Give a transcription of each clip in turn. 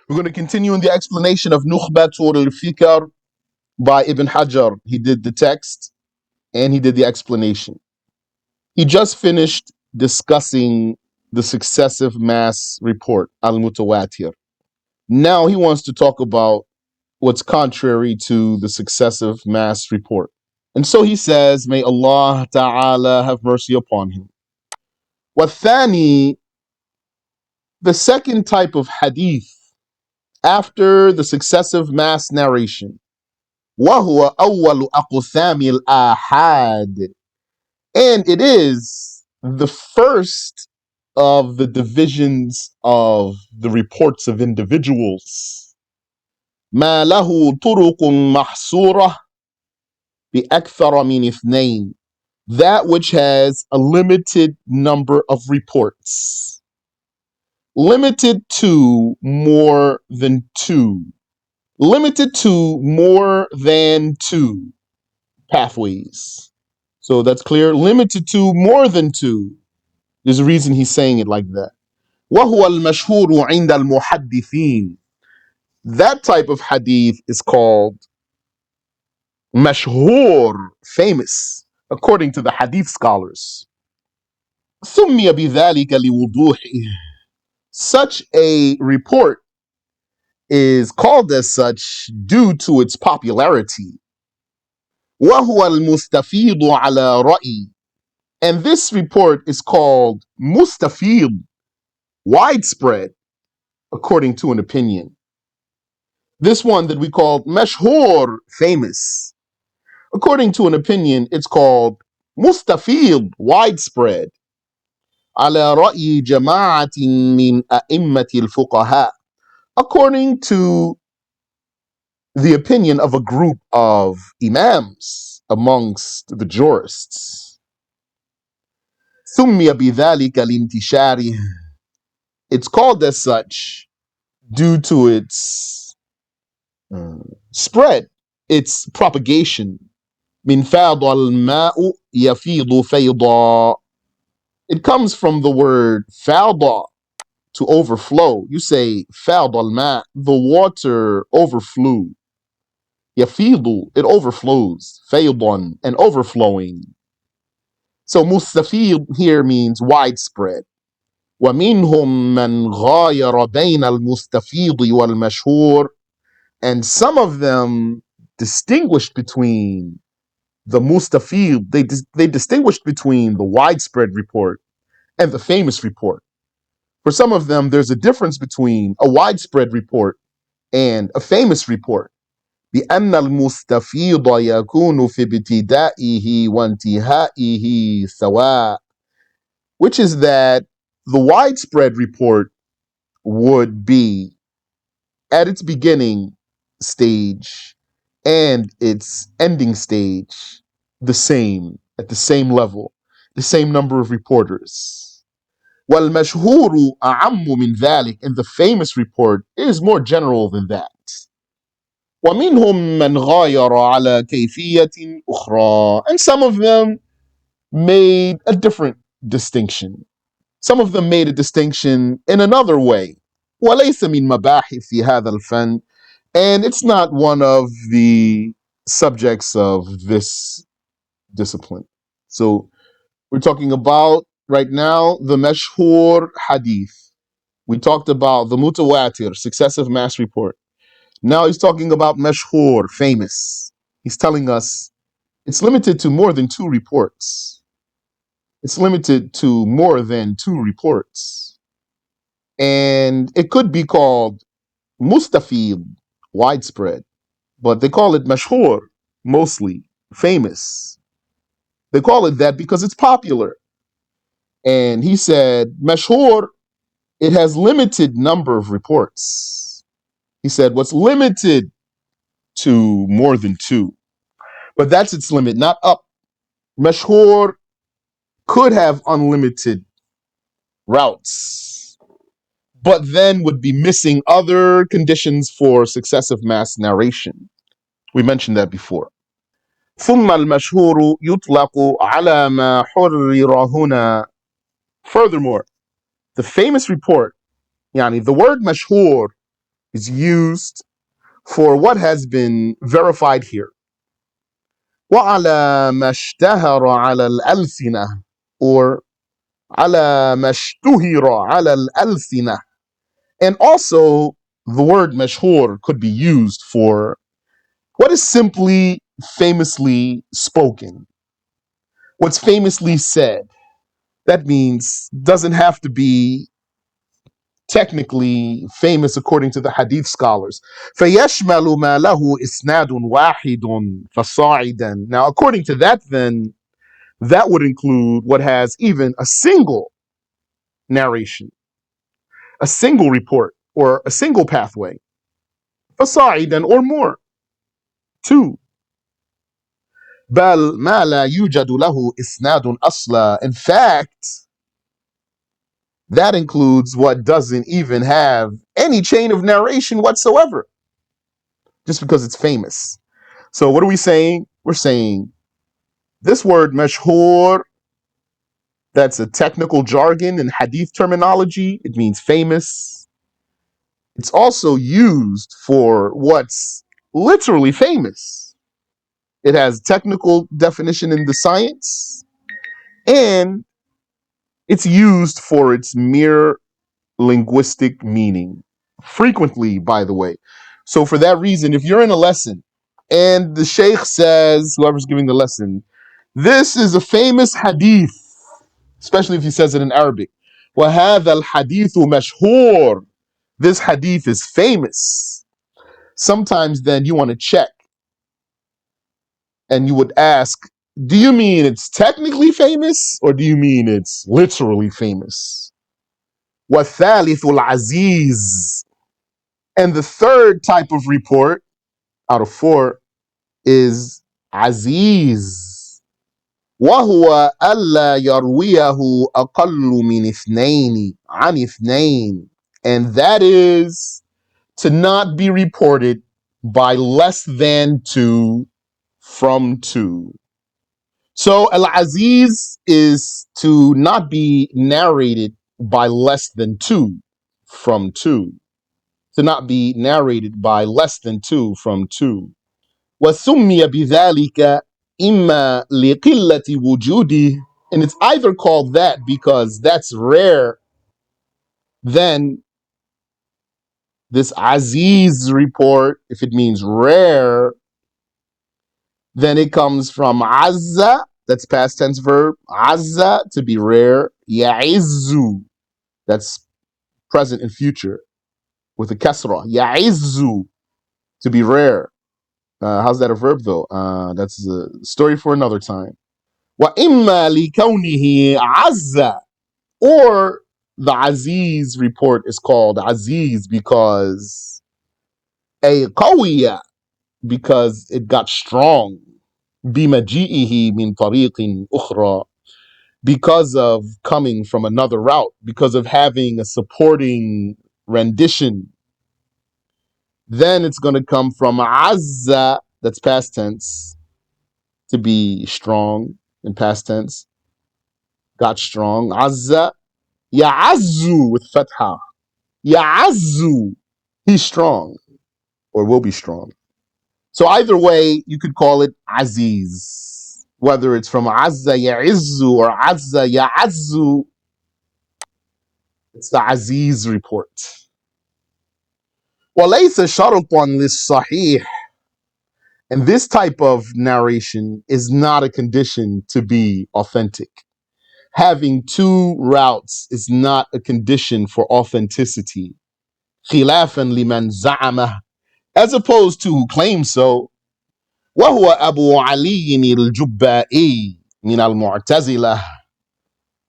We're going to continue in the explanation of Nukhbat Al-Fikar by Ibn Hajar. He did the text and he did the explanation. He just finished discussing the successive mass report, Al-Mutawatir. Now he wants to talk about what's contrary to the successive mass report. And so he says, may Allah Ta'ala have mercy upon him. Wathani, the second type of hadith after the successive mass narration, وهو أول أقسام الآحاد, and it is the first of the divisions of the reports of individuals. ما له طرق محصورة بأكثر من اثنين, that which has a limited number of reports, limited to more than two, limited to more than two pathways. So that's clear. Limited to more than two. There's a reason he's saying it like that. وهو المشهور عند المحدثين. That type of hadith is called Mash-hoor, famous, according to the hadith scholars. سمي بذلك لوضوحه. Such a report is called as such due to its popularity. وهو المستفيض على رأي. And this report is called mustafid, widespread, according to an opinion. This one that we called Mash-hoor, famous, according to an opinion, it's called mustafid, widespread. على رأي جماعة من أئمة الفقهاء, according to the opinion of a group of imams amongst the jurists. سمي بذلك لانتشاره. It's called as such due to its spread, its propagation. من فاض الماء يفيض فيضا. It comes from the word فاض, to overflow. You say فاض الماء, the water overflew. يفيض, it overflows. فيضا, and overflowing. So مستفيض here means widespread. ومنهم من غاير بين المستفيض والمشهور, and some of them distinguished between the mustafid, they distinguished between the widespread report and the famous report. For some of them, there's a difference between a widespread report and a famous report. بأن المستفيض يكون في ابتدائه وانتهائه سواء, which is that the widespread report would be at its beginning stage and its ending stage the same, at the same level, the same number of reporters. وَالْمَشْهُورُ أَعَمُّ مِنْ ذَلِكَ, and the famous report is more general than that. وَمِنْهُمْ مَنْ غَايَرَ عَلَى كَيْفِيَّةٍ أُخْرَى, and some of them made a different distinction. Some of them made a distinction in another way. وَلَيْسَ مِنْ مَبَاحِثِ هَذَا الْفَنِّ, and it's not one of the subjects of this discipline. So we're talking about right now the Mash-hoor hadith. We talked about the Mutawatir, successive mass report. Now he's talking about Mash-hoor, famous. He's telling us it's limited to more than two reports. It's limited to more than two reports. And it could be called mustafid, widespread, but they call it Mash-hoor, mostly famous. They call it that because it's popular. And he said, Mash-hoor, it has limited number of reports. He said, what's limited to more than two. But that's its limit, not up. Mash-hoor could have unlimited routes, but then would be missing other conditions for successive mass narration. We mentioned that before. ثم المشهور يطلق على ما حرر هنا. Furthermore, the famous report, yani the word mashhur is used for what has been verified here. وعلى ما اشتهر على الألسنة, or على ما اشتهر على الألسنة. And also, the word Mash-hoor could be used for what is simply famously spoken, what's famously said. That means doesn't have to be technically famous according to the hadith scholars. فَيَشْمَلُ مَا لَهُ إِسْنَادٌ وَاحِدٌ فَصَاعِدًا. Now, according to that, then, that would include what has even a single narration, a single report, or a single pathway. فَصَاعِدًا, or more. Two. بَلْ مَا لَا يُوجَدُ لَهُ إِسْنَادٌ أَصْلًا. In fact, that includes what doesn't even have any chain of narration whatsoever, just because it's famous. So what are we saying? We're saying this word mashhoor, that's a technical jargon in hadith terminology. It means famous. It's also used for what's literally famous. It has technical definition in the science, and it's used for its mere linguistic meaning. Frequently, by the way. So for that reason, if you're in a lesson and the sheikh says, whoever's giving the lesson, this is a famous hadith, especially if he says it in Arabic. وَهَذَا الْحَدِيثُ مَشْهُورٌ. This hadith is famous. Sometimes then you want to check and you would ask, do you mean it's technically famous or do you mean it's literally famous? وَالثَّالِثُ الْعَزِيزُ. And the third type of report out of four is Aziz. وهو ألا يرويه أقل من اثنين عن اثنين. And that is to not be reported by less than two from two. So Al-Aziz is to not be narrated by less than two from two. To not be narrated by less than two from two. وَسُمِّيَ بِذَلِكَ إِمَّا لِقِلَّةِ وُجُودِهِ. And it's either called that because that's rare, then this Aziz report, if it means rare, then it comes from Azza, that's past tense verb, Azza, to be rare, Ya'izzu, that's present and future, with a kasra, Ya'izzu, to be rare. How's that a verb though? That's a story for another time. وَإِمَّا لِكَوْنِهِ عَزَّ. Or the Aziz report is called Aziz because a qawiya, because it got strong. بِمَجِئِهِ مِنْ طَرِيقٍ أُخْرَى. Because of coming from another route, because of having a supporting rendition. Then it's going to come from Azza, that's past tense, to be strong in past tense. Got strong. Azza. Ya'azzu with fatha. Ya'azzu. He's strong or will be strong. So either way, you could call it Aziz. Whether it's from Azza Ya'izzu or Azza Ya'azzu, it's the Aziz report. وَلَيْسَ شَرْطًا لِلصَّحِيحِ. And this type of narration is not a condition to be authentic. Having two routes is not a condition for authenticity. خِلَافًا لِمَنْ زَعَمَهُ. As opposed to who claims so. وَهُوَ أَبُو عَلِيٍّ الْجُبَّائِيِّ مِنَ الْمُعْتَزِلَةِ.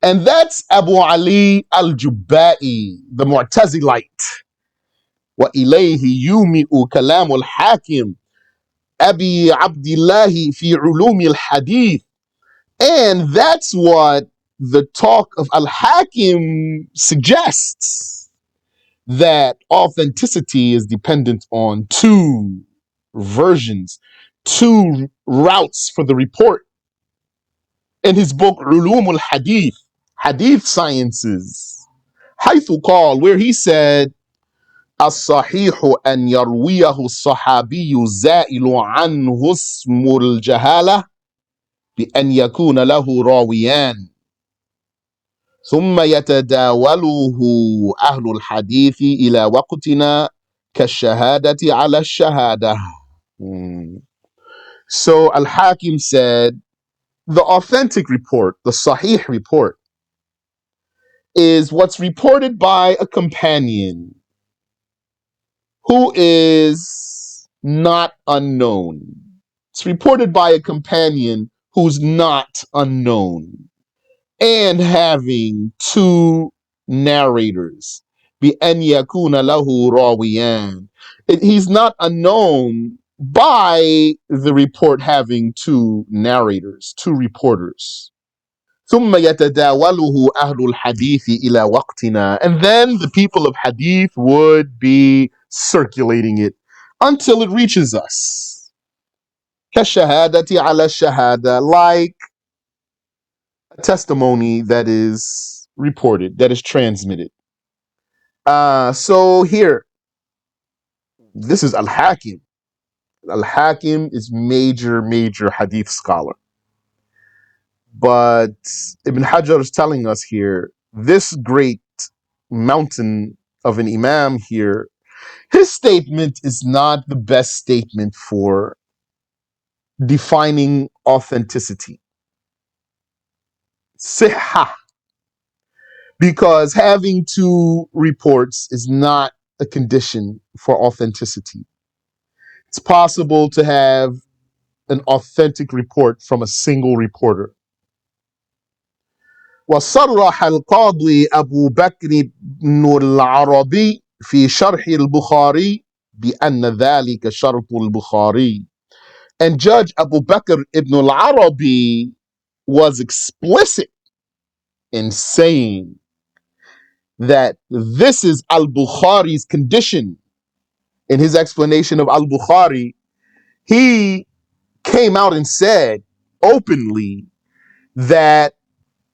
And that's Abu Ali al-Jubba'i, the Mu'tazilite. وَإِلَيْهِ يُومِئُ كَلَامُ الْحَاكِمِ أَبِي عَبْدِ اللَّهِ فِي عُلُومِ الْحَدِيثِ. And that's what the talk of Al-Hakim suggests, that authenticity is dependent on two versions, two routes for the report. In his book Ulum al-Hadith, Hadith Sciences, حيث قال, where he said, الصحيح أن يرويه الصحابي زائل عنه اسم الجهالة بأن يكون له راويان ثم يتداوله أهل الحديث إلى وقتنا كالشهادة على الشهادة. So Al-Hakim said, the authentic report, the Sahih report, is what's reported by a companion who is not unknown. It's reported by a companion who's not unknown and having two narrators. بأن يكون له راويان. He's not unknown by the report having two narrators, two reporters. ثم يتداوله أهل الحديث إلى وقتنا. And then the people of hadith would be circulating it until it reaches us. كالشهادة على الشهادة, like a testimony that is reported, that is transmitted. So here, this is Al-Hakim. Al-Hakim is major hadith scholar. But Ibn Hajar is telling us here, this great mountain of an Imam here, his statement is not the best statement for defining authenticity. Sihha. Because having two reports is not a condition for authenticity. It's possible to have an authentic report from a single reporter. وصرح القاضي أبو بكر بن العربي في شرح البخاري بأن ذلك شرط البخاري. And Judge Abu Bakr ibn al-Arabi was explicit in saying that this is al-Bukhari's condition. In his explanation of al-Bukhari, he came out and said openly that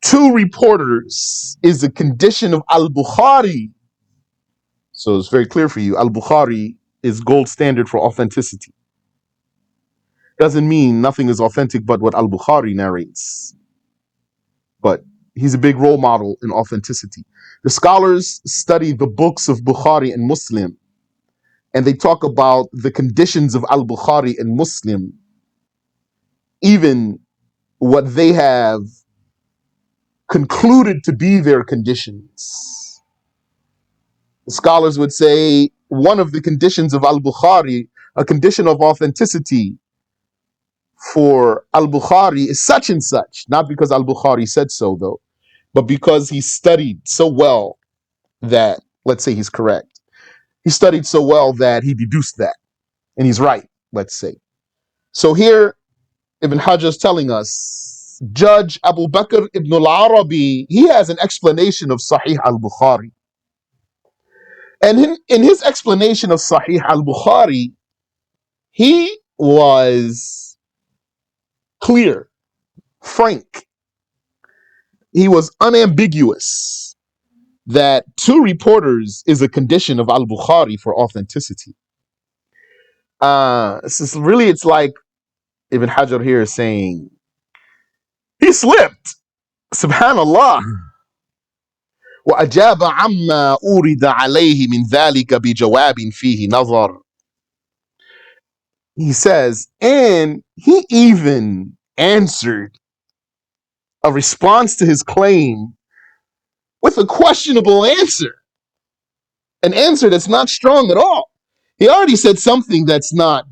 two reporters is a condition of al-Bukhari. So it's very clear for you, al-Bukhari is gold standard for authenticity. Doesn't mean nothing is authentic but what al-Bukhari narrates. But he's a big role model in authenticity. The scholars study the books of Bukhari and Muslim, and they talk about the conditions of al-Bukhari and Muslim, even what they have concluded to be their conditions. The scholars would say one of the conditions of al-Bukhari, a condition of authenticity for al-Bukhari is such and such, not because al-Bukhari said so though, but because he studied so well that, let's say he's correct. He studied so well that he deduced that, and he's right, let's say. So here, Ibn Hajar is telling us, Judge Abu Bakr ibn al-Arabi, he has an explanation of Sahih al-Bukhari. And in his explanation of Sahih al-Bukhari, he was clear, frank. He was unambiguous that two reporters is a condition of al-Bukhari for authenticity. It's like Ibn Hajar here is saying, he slipped. Subhanallah. وأجاب عما أورد عليه من ذلك بجواب فيه نظر. He says, and he even answered a response to his claim with a questionable answer, an answer that's not strong at all. He already said something that's not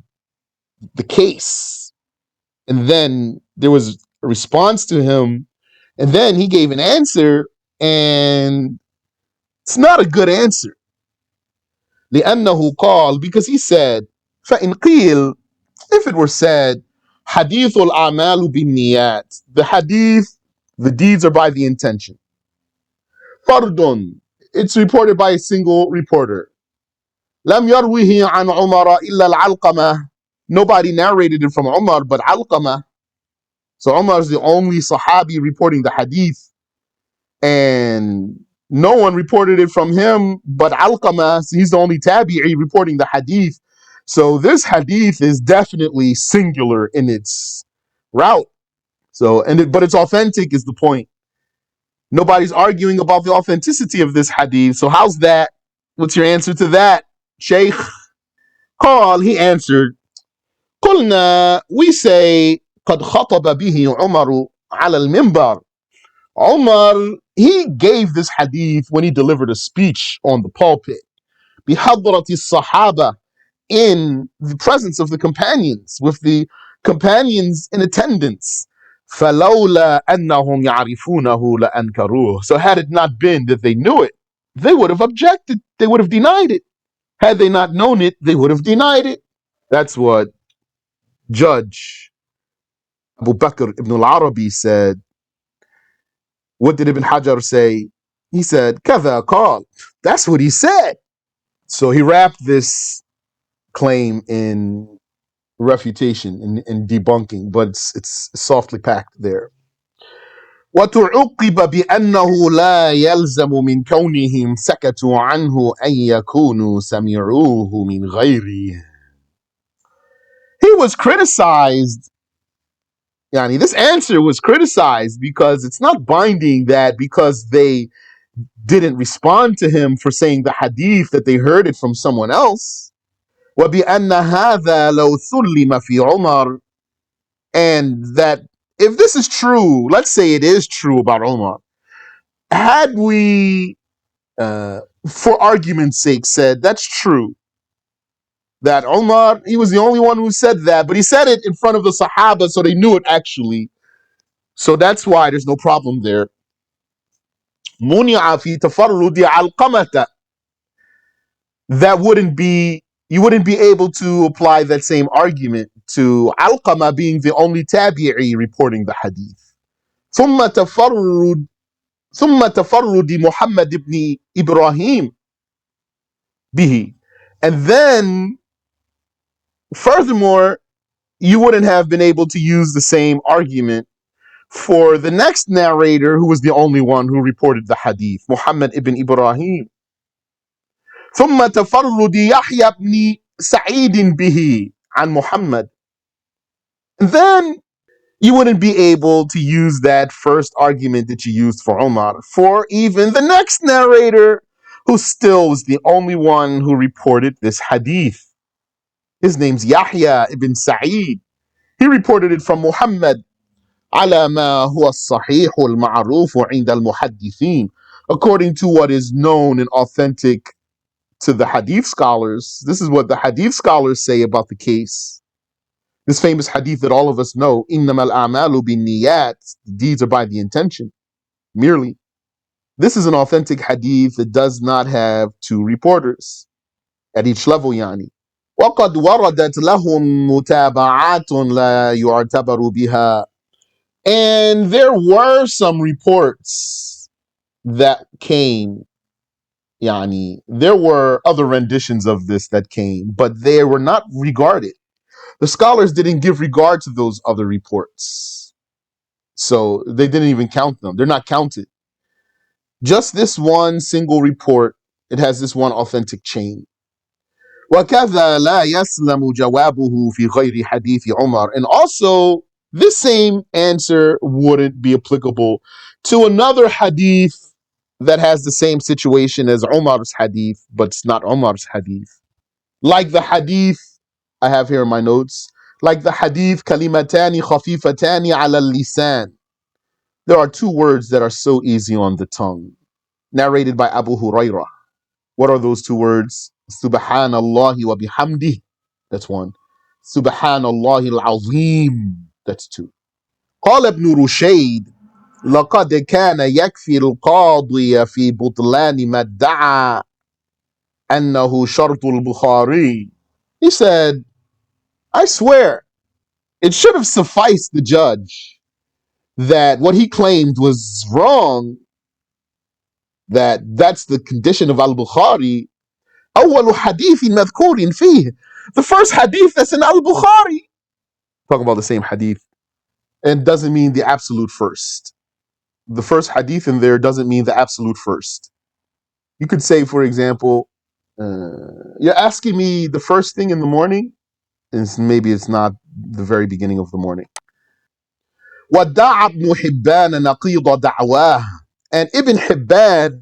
the case. And then there was a response to him, and then he gave an answer, and it's not a good answer. لأنه قال, because he said, فإن قيل, if it were said, حديث الأعمال بالنيات, the hadith, the deeds are by the intention. فردٌ, it's reported by a single reporter. لم يروه عن عمر إلا العلقمة, nobody narrated it from Umar but Alqamah. So Umar is the only Sahabi reporting the hadith, and No one reported it from him, but Alqamah, he's the only tabi'i reporting the hadith. So this hadith is definitely singular in its route. But it's authentic is the point. Nobody's arguing about the authenticity of this hadith. So how's that? What's your answer to that, Sheikh? Qal, he answered, قلنا, we say, قد خطب به عمر على المنبر. Umar, he gave this hadith when he delivered a speech on the pulpit. بحضرة الصحابة, in the presence of the companions, with the companions in attendance. فلولا أنهم يعرفونه لأنكروه. So had it not been that they knew it, they would have objected. They would have denied it. Had they not known it, they would have denied it. That's what Judge Abu Bakr ibn al-Arabi said. What did Ibn Hajar say? He said, كذا قال. That's what he said. So he wrapped this claim in refutation and debunking, but it's softly packed there. وتعقب بأنه لا يلزم من كونهم سكتوا عنه أن يكونوا سمعوه من غيره. He was criticized. Yani, this answer was criticized because it's not binding that because they didn't respond to him for saying the hadith that they heard it from someone else. وبأن هذا لو ثلم في عمر, and that if this is true, let's say it is true about Umar, had we, for argument's sake, said that's true, that Umar, he was the only one who said that, but he said it in front of the Sahaba, so they knew it actually. So that's why there's no problem there. منع في تفرد علقمة, that wouldn't be, you wouldn't be able to apply that same argument to Alqamah being the only tabi'i reporting the hadith. ثم تفرد محمد ibn Ibrahim bihi. And then, furthermore, you wouldn't have been able to use the same argument for the next narrator who was the only one who reported the hadith, Muhammad ibn Ibrahim. ثم تفرد يحيى بن سعيد به عن محمد. And then you wouldn't be able to use that first argument that you used for Umar for even the next narrator who still was the only one who reported this hadith. His name's Yahya ibn Sa'id. He reported it from Muhammad على ما هو الصحيح المعروف عند المحدثين, according to what is known and authentic to the hadith scholars. This is what the hadith scholars say about the case. This famous hadith that all of us know, إِنَّمَا الْأَعْمَالُ بِالنِّيَّاتِ, the deeds are by the intention, merely. This is an authentic hadith that does not have two reporters at each level, يعني. وَقَدْ وَرَدَتْ لَهُمْ مُتَابَعَاتٌ لَا يُعْتَبَرُ بِهَا. And there were some reports that came, yani, there were other renditions of this that came, but they were not regarded. The scholars didn't give regard to those other reports. So they didn't even count them. They're not counted. Just this one single report, it has this one authentic chain. وَكَذَا لَا يَسْلَمُ جَوَابُهُ فِي غَيْرِ حَدِيثِ عُمَرٍ. And also, this same answer wouldn't be applicable to another hadith that has the same situation as Umar's hadith, but it's not Umar's hadith. Like the hadith, I have here in my notes, like the hadith, كَلِمَتَانِ خَفِيفَتَانِ عَلَى اللِّسَانِ. There are two words that are so easy on the tongue, narrated by Abu Hurairah. What are those two words? Subhanallah wa bihamdih. That's one. Subhanallah al-azim. That's two. قال ابن رشيد لقد كان يكفي القاضي في بطلان ما ادعى أنه شرط البخاري. He said, I swear, it should have sufficed the judge that what he claimed was wrong, that's the condition of al-Bukhari. أول حديث مذكور فيه. The first hadith that's in al-Bukhari. Talking about the same hadith. And doesn't mean the absolute first. The first hadith in there doesn't mean the absolute first. You could say, for example, you're asking me the first thing in the morning, and maybe it's not the very beginning of the morning. وَدَّعَ ابْنُ حِبَّانَ نَقِيضَ دَعْوَاهُ. And Ibn Hibban,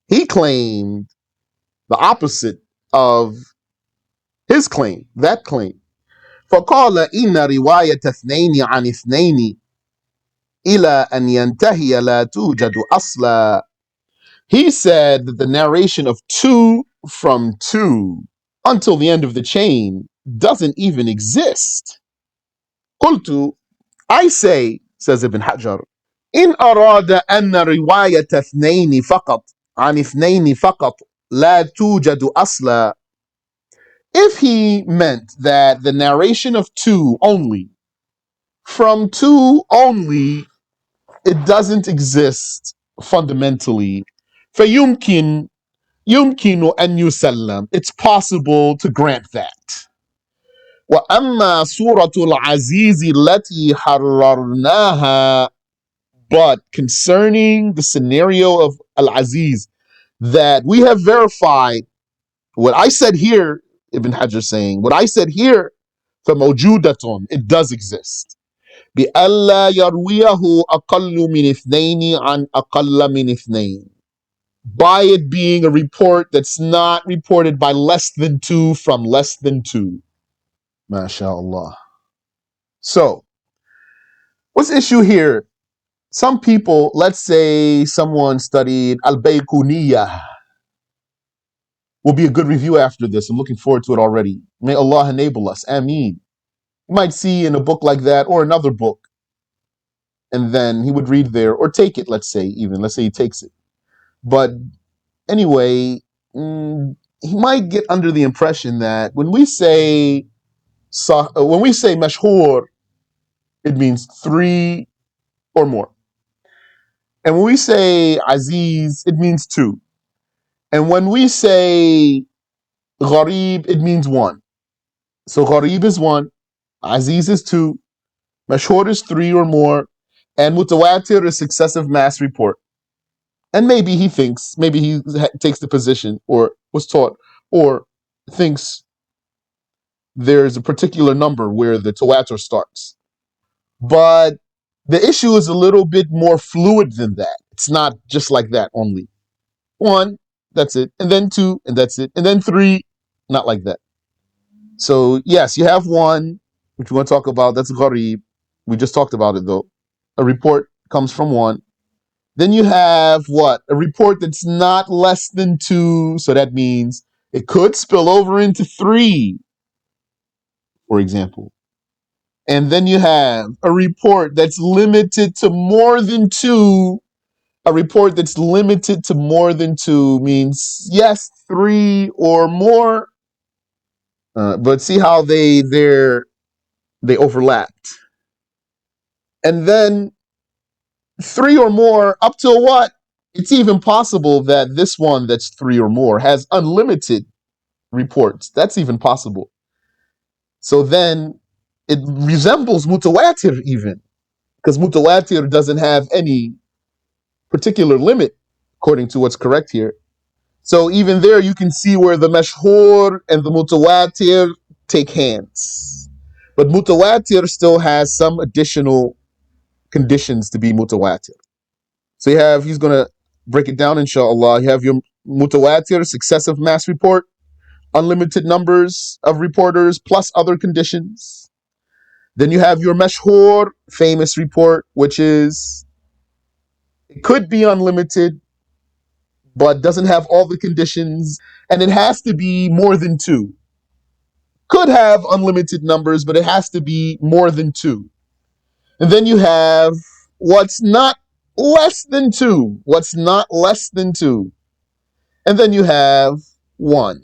he claimed the opposite of his claim, that claim. فقال إن رواية اثنين عن اثنين إلى أن ينتهي لا توجد أصلا. He said that the narration of two from two until the end of the chain doesn't even exist. قلت, I say, says Ibn Hajar, إن أراد أن رواية اثنين فقط عن اثنين فقط لا توجد أصلا. If he meant that the narration of two only, from two only, it doesn't exist fundamentally. فيمكن أن يسلم. It's possible to grant that. وأما سورة العزيز التي حررناها. But concerning the scenario of Al-Aziz that we have verified, what I said here, Ibn Hajar saying, what I said here, فموجودة, it does exist. بألا يرويه أقل من اثنين عن أقل من اثنين. By it being a report that's not reported by less than two from less than two. MashaAllah. So, what's the issue here? Some people, let's say someone studied Al-Bayquniyah. Will be a good review after this. I'm looking forward to it already. May Allah enable us. Ameen. You might see in a book like that or another book, and then he would read there or take it, let's say he takes it. But anyway, he might get under the impression that when we say Mash-hoor, it means three or more. And when we say Aziz, it means two. And when we say Ghareeb, it means one. So Ghareeb is one, Aziz is two, Mash-hoor is three or more, and Mutawatir is successive mass report. And maybe he takes the position or was taught or thinks there's a particular number where the tawatur starts. But the issue is a little bit more fluid than that. It's not just like that only. One, that's it. And then two, and that's it. And then three, not like that. So yes, you have one, which we want to talk about. That's Ghareeb. We just talked about it though. A report comes from one. Then you have what? A report that's not less than two. So that means it could spill over into three, for example. And then you have a report that's limited to more than two. A report that's limited to more than two means, yes, three or more. But see how they overlapped. And then three or more up to what? It's even possible that this one that's three or more has unlimited reports. That's even possible. So then it resembles mutawatir even, because mutawatir doesn't have any particular limit according to what's correct here. So even there you can see where the Mash-hoor and the mutawatir take hands. But mutawatir still has some additional conditions to be mutawatir. So he's going to break it down inshallah. You have your mutawatir, successive mass report, unlimited numbers of reporters plus other conditions. Then you have your Mash-hoor, famous report, which is, it could be unlimited, but doesn't have all the conditions, and it has to be more than two. Could have unlimited numbers, but it has to be more than two. And then you have what's not less than two. What's not less than two. And then you have one.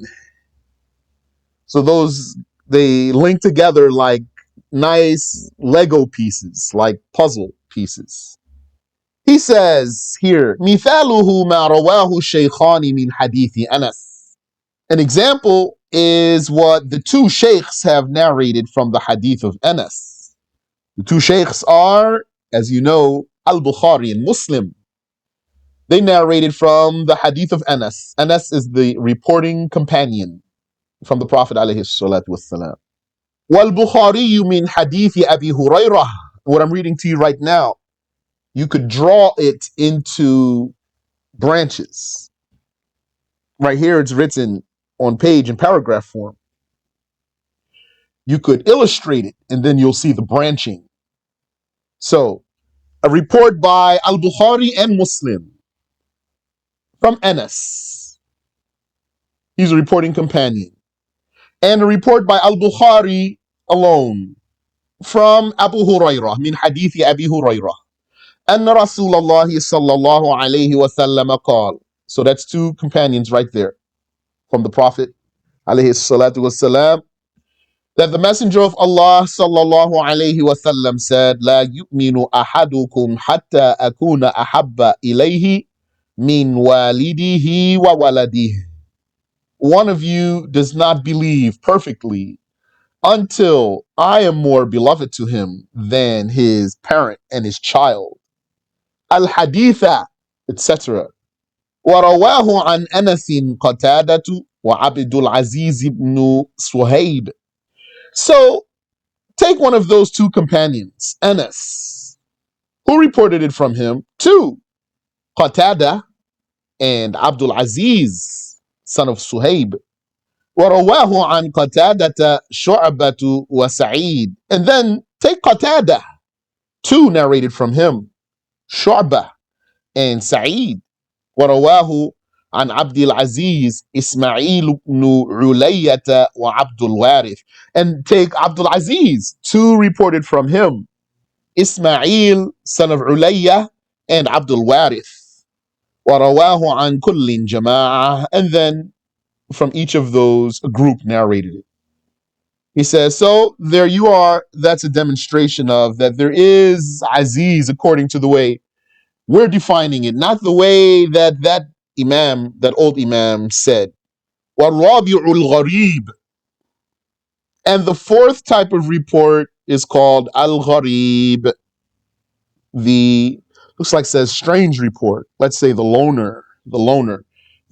So those, they link together like nice Lego pieces, like puzzle pieces. He says here, مثاله ما رواه الشيخان من حديث أنس. An example is what the two sheikhs have narrated from the hadith of Anas. The two sheikhs are, as you know, Al-Bukhari and Muslim. They narrated from the hadith of Anas. Anas is the reporting companion from the Prophet alayhi salatu wassalam. وَالْبُخَارِيُّ مِنْ حَدِيثِ أَبِي هُرَيْرَةَ. What I'm reading to you right now, you could draw it into branches. Right here it's written on page and paragraph form. You could illustrate it and then you'll see the branching. So, a report by Al-Bukhari and Muslim from Anas. He's a reporting companion. And a report by Al-Bukhari alone from Abu Hurairah, min hadithi Abi Hurairah. أن رسول الله صلى الله عليه وسلم قال. So that's two companions right there from the Prophet عليه الصلاة والسلام, that the Messenger of Allah صلى الله عليه وسلم said, لا يؤمن أحدكم حتى أكون أحب إليه من والده وولده. One of you does not believe perfectly until I am more beloved to him than his parent and his child. Al-Haditha, etc. ورواه عن أنس قتادة وعبد العزيز بن صهيب. So, take one of those two companions, Anas. Who reported it from him? Two, Qatada and Abdul Aziz, son of Suhaib. ورواه عن قتادة شعبة وسعيد. And then take Qatada. Two narrated from him, Shu'bah and Sa'id. ورواه عن عبد العزيز إسماعيل بن علية وعبد الوارث. And take Abdul Aziz. Two reported from him, Ismail, son of Ulayya, and Abdul Warith. ورواه عن كل جماعة. And then from each of those, a group narrated it. He says, so there you are. That's a demonstration of that there is Aziz according to the way we're defining it, not the way that that Imam, that old Imam said. وَالرَّابِعُ الْغَرِيبُ. And the fourth type of report is called Al-Ghareeb. The, looks like it says strange report. Let's say the loner, the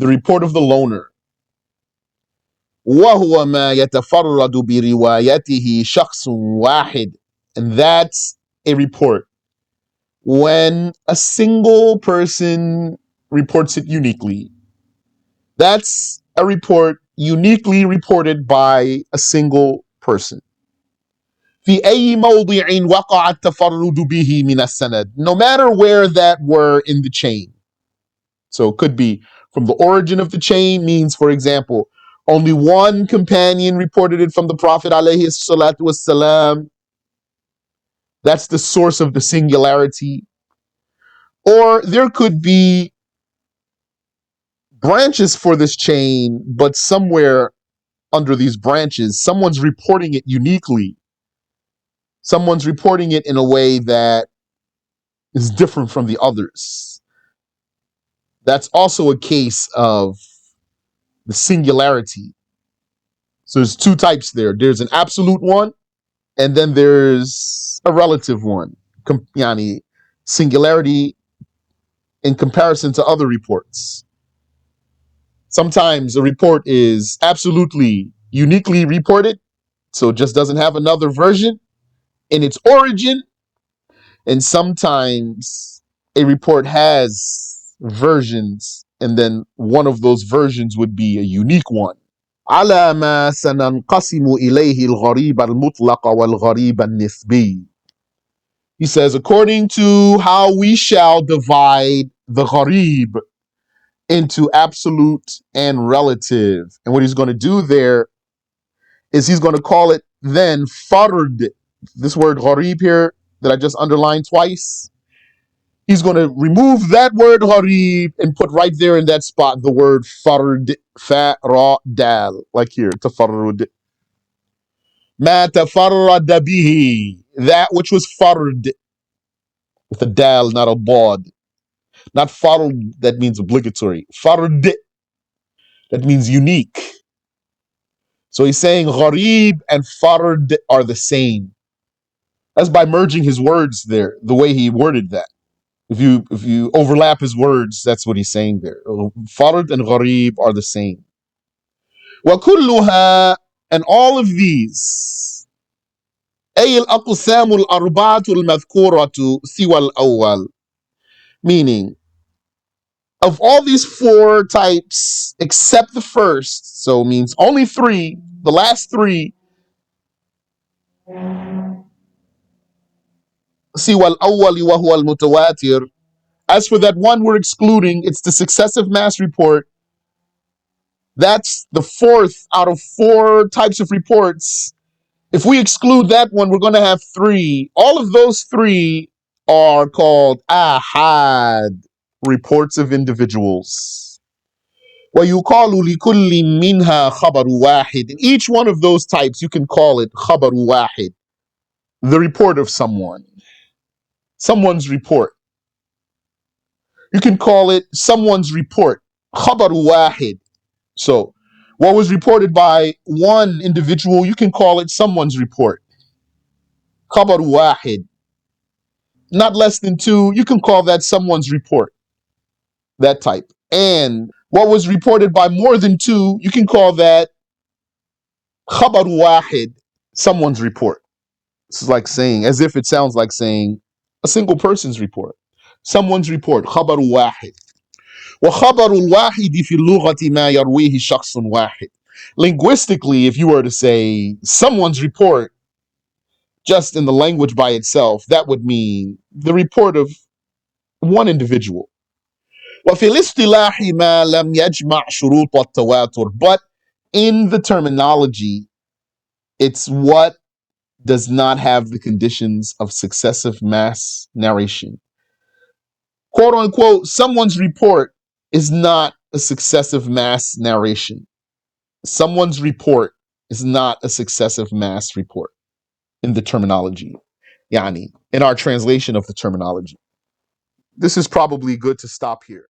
report of the loner. وَهُوَ مَا يَتَفَرَّدُ بِرِوَايَتِهِ شَخْصٌ وَاحِدٌ. And that's a report when a single person reports it uniquely. That's a report uniquely reported by a single person. في أي موضع وقع التفرد به من السند. No matter where that were in the chain. So it could be from the origin of the chain, means, for example, only one companion reported it from the Prophet alayhi salatu wassalam. That's the source of the singularity. Or there could be branches for this chain, but somewhere under these branches, someone's reporting it uniquely. Someone's reporting it in a way that is different from the others. That's also a case of the singularity. So there's two types there. There's an absolute one, and then there's a relative one. Yani singularity in comparison to other reports. Sometimes a report is absolutely uniquely reported, so it just doesn't have another version in its origin. And sometimes a report has versions, and then one of those versions would be a unique one. على ما سننقسم إليه الغريب المطلق والغريب النسبي. He says, according to how we shall divide the ghareeb into absolute and relative. And what he's going to do there is he's going to call it then fard. This word ghareeb here that I just underlined twice, he's going to remove that word ghareeb and put right there in that spot the word fard, fa, ra, dal, like here, tafarrud. Ma tafarrada bihi, that which was fard, with a dal, not a bod. Not fard, that means obligatory. Fard, that means unique. So he's saying ghareeb and fard are the same. That's by merging his words there, the way he worded that. If you overlap his words, that's what he's saying there. Fard and Ghareeb are the same. وكلها, and all of these, أي الأقسام الأربعة المذكورة سوى الأول, meaning of all these four types except the first, so means only three, the last three, سوى الأول وهو المتواتر, as for that one we're excluding, it's the successive mass report. That's the fourth out of four types of reports. If we exclude that one, we're going to have three. All of those three are called ahad, reports of individuals. وَيُقَالُ لِكُلِّ مِنْهَا خَبَرُ وَاحِدٍ. In each one of those types, you can call it خَبَرُ وَاحِد, the report of someone. Someone's report. You can call it someone's report. خَبَرُ وَاحِد. So, what was reported by one individual, you can call it someone's report. خَبَرُ وَاحِد. Not less than two, you can call that someone's report. That type. And what was reported by more than two, you can call that خَبَرُ وَاحِد, someone's report. This is like saying, as if it sounds like saying, a single person's report. Someone's report. خَبَرُ وَاحِد. وَخَبَرُ الْوَاحِدِ فِي اللُّغَةِ مَا يَرْوِيهِ شَخْصٌ وَاحِد. Linguistically, if you were to say someone's report, just in the language by itself, that would mean the report of one individual. وفي الاصطلاح ما لم يجمع شروط التواتر. But in the terminology, it's what does not have the conditions of successive mass narration. Quote unquote, someone's report is not a successive mass narration. Someone's report is not a successive mass report in the terminology. Yani, in our translation of the terminology. This is probably good to stop here.